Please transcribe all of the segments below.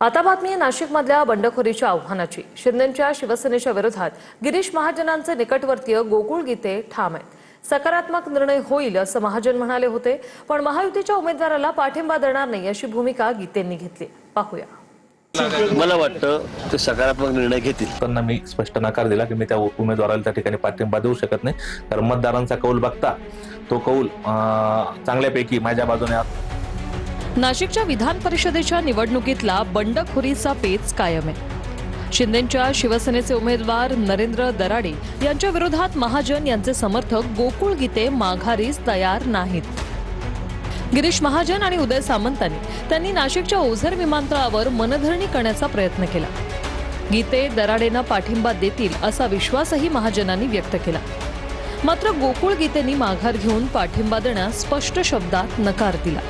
आता बातमी आहे नाशिकमधल्या बंडखोरीच्या आव्हानाची। शिंदेंच्या शिवसेनेच्या विरोधात गिरीश महाजनांचे निकटवर्तीय गोकुळ गीते ठाम आहेत। सकारात्मक निर्णय होईल असं महाजन म्हणाले होते, पण महायुतीच्या उमेदवाराला पाठिंबा देणार नाही अशी भूमिका गीतेंनी घेतली। पाहूया। मला वाटतं ते सकारात्मक निर्णय घेतील। त्यांना मी स्पष्ट नकार दिला की मी त्या उमेदवाराला त्या ठिकाणी पाठिंबा देऊ शकत नाही, कारण मतदारांचा कौल बघता तो कौल चांगल्यापैकी माझ्या बाजूने आहे। नाशिकच्या विधान परिषदेच्या निवडणुकीतला बंडखोरीचा पेच कायम आहे। शिंदेंच्या शिवसेनेचे उमेदवार नरेंद्र दराडे यांच्या विरोधात महाजन यांचे समर्थक गोकुळ गीते माघारीस तयार नाहीत। गिरीश महाजन आणि उदय सामंतांनी त्यांनी नाशिकच्या ओझर विमानतळावर मनधरणी करण्याचा प्रयत्न केला। गीते दराडेंना पाठिंबा देतील असा विश्वासही महाजनांनी व्यक्त केला, मात्र गोकुळ गीतेंनी माघार घेऊन पाठिंबा देण्यास स्पष्ट शब्दात नकार दिला।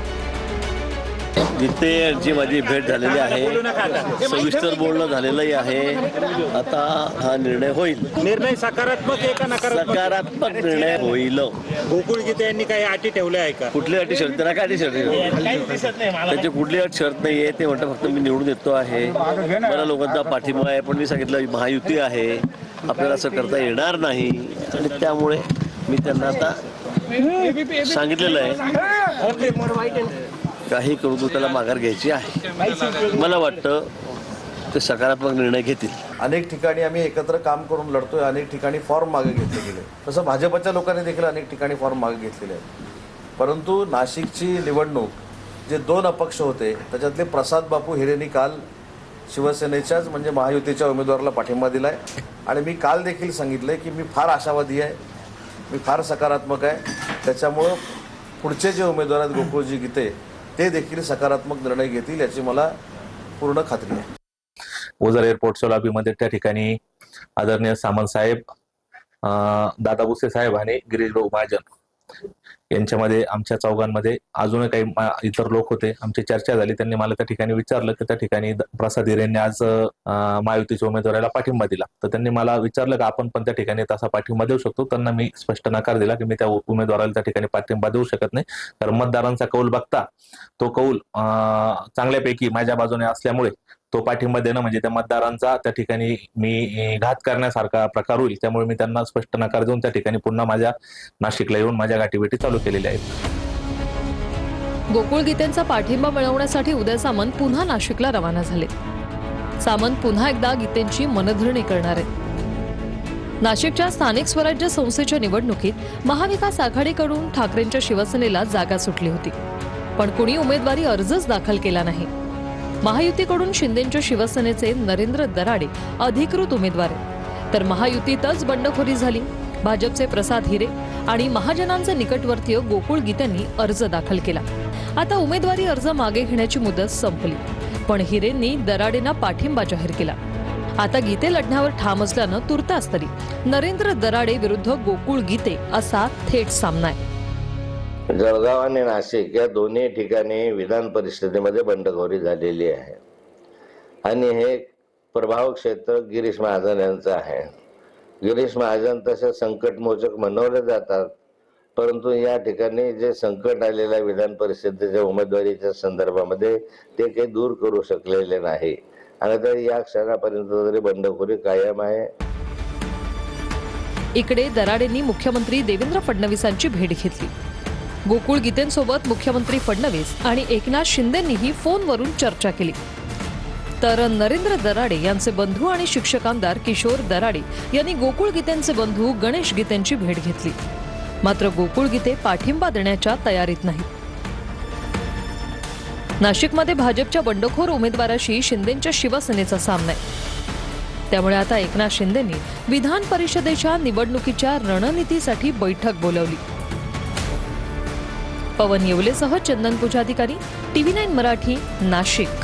गीतेंची माझी भेट झालेली आहे, सविस्तर बोलणं झालेलंही आहे। आता हा निर्णय होईल। निर्णय सकारात्मक आहे का नकारात्मक? सकारात्मक निर्णय होईल। गोकुळ गीते यांनी काही अटी ठेवल्या आहे का? कुठली अटी शर्त नाही, काय अटी शर्त त्याची कुठली अट शर्त नाहीये। ते म्हणतात फक्त मी निवडून येतो आहे, मला लोकांचा पाठिंबा आहे, पण मी सांगितलं महायुती आहे, आपल्याला असं करता येणार नाही, आणि त्यामुळे मी त्यांना आता सांगितलेलं आहे काही करून त्याला माघार घ्यायची आहे। मला वाटतं ते सकारात्मक निर्णय घेतील। अनेक ठिकाणी आम्ही एकत्र काम करून लढतोय, अनेक ठिकाणी फॉर्म मागे घेतले गेले, तसं भाजपच्या लोकांनी देखील अनेक ठिकाणी फॉर्म मागे घेतलेले आहेत। परंतु नाशिकची निवडणूक जे 2 अपक्ष होते त्याच्यातले प्रसाद बापू हिरेंनी काल शिवसेनेच्याच म्हणजे महायुतीच्या उमेदवाराला पाठिंबा दिलाय, आणि मी काल देखील सांगितलंय की मी फार आशावादी आहे, मी फार सकारात्मक आहे। त्याच्यामुळं पुढचे जे उमेदवार आहेत गोकुळजी गीते ते देखील सकारात्मक निर्णय घेतील याची मला पूर्ण खात्री आहे। ओझर एअरपोर्टच्या लॉबीमध्ये त्या ठिकाणी आदरणीय सामंत साहेब, दादा भुसे साहेब आणि गिरीश भाऊ महाजन यांच्यामध्ये आमच्या चौघांमध्ये अजूनही काही इतर लोक होते। आमची चर्चा झाली, त्यांनी मला त्या ठिकाणी विचारलं की त्या ठिकाणी प्रसाद हिरेंनी आज महायुतीच्या उमेदवाराला पाठिंबा दिला, तर त्यांनी मला विचारलं की आपण पण त्या ठिकाणी तसा पाठिंबा देऊ शकतो। त्यांना मी स्पष्ट नकार दिला की मी त्या उमेदवाराला त्या ठिकाणी पाठिंबा देऊ शकत नाही, कारण मतदारांचा कौल बघता तो कौल चांगल्यापैकी माझ्या बाजूने असल्यामुळे तो पाठिंबा देणं म्हणजे त्या मतदारांचा त्या ठिकाणी मी घात करण्यासारखा प्रकार होईल। त्यामुळे मी त्यांना स्पष्ट नकार देऊन त्या ठिकाणी पुन्हा माझ्या नाशिकला येऊन माझ्या गाठीभेटी चालू केलेल्या आहेत। गोकुळ गीतेंचा पाठिंबा मिळवण्यासाठी उदय सामंत पुन्हा नाशिकला रवाना झाले। सामंत पुन्हा एकदा गीतेंची मनधरणी करणार आहेत। नाशिकच्या स्थानिक स्वराज्य संस्थेच्या निवडणुकीत महाविकास आघाडीकडून ठाकरेंच्या शिवसेनेला जागा सुटली होती, पण कुणी उमेदवारी अर्जच दाखल केला नाही। महायुतीकडून शिंदेंच्या शिवसेनेचे नरेंद्र दराडे अधिकृत उमेदवार आहेत, तर महायुतीतच बंडखोरी झाली। भाजपचे प्रसाद हिरे आणि महाजनांचे निकटवर्तीय गोकुळ गीतेंनी अर्ज दाखल केला। आता उमेदवारी अर्ज मागे घेण्याची मुदत संपली, पण हिरेंनी दराडेंना पाठिंबा जाहीर केला। आता गीते लढण्यावर ठाम असल्यानं तुर्तास तरी नरेंद्र दराडे विरुद्ध गोकुळ गीते असा थेट सामना आहे। जळगाव आणि नाशिक या दोन्ही ठिकाणी विधान परिषदेमध्ये बंडखोरी झालेली आहे, आणि हे प्रभाव क्षेत्र गिरीश महाजन यांचं आहे। गिरीश महाजन तसे संकटमोचक मनवले जातात, परंतु या ठिकाणी जे संकट आलेलं आहे विधान परिषदेच्या उमेदवारीच्या संदर्भामध्ये ते काही दूर करू शकलेले नाही, आणि तर या क्षणापर्यंत तरी बंडखोरी कायम आहे। इकडे दराडेंनी मुख्यमंत्री देवेंद्र फडणवीसांची भेट घेतली। गोकुळ गीतेंसोबत मुख्यमंत्री फडणवीस आणि एकनाथ शिंदेंनीही फोनवरून चर्चा केली, तर नरेंद्र दराडे यांचे बंधू आणि शिक्षक आमदार किशोर दराडे यांनी गोकुळ गीतेंचे बंधू गणेश गीतेंची भेट घेतली, मात्र गोकुळ गीते पाठिंबा देण्याच्या तयारीत नाहीत। नाशिकमध्ये भाजपच्या बंडखोर उमेदवाराशी शिंदेंच्या शिवसेनेचा सामना आहे, त्यामुळे आता एकनाथ शिंदेंनी विधान परिषदेच्या निवडणुकीच्या रणनीतीसाठी बैठक बोलावली। पवन येवलेसह चंदन पुजाधिकारी, TV9 मराठी, नाशिक।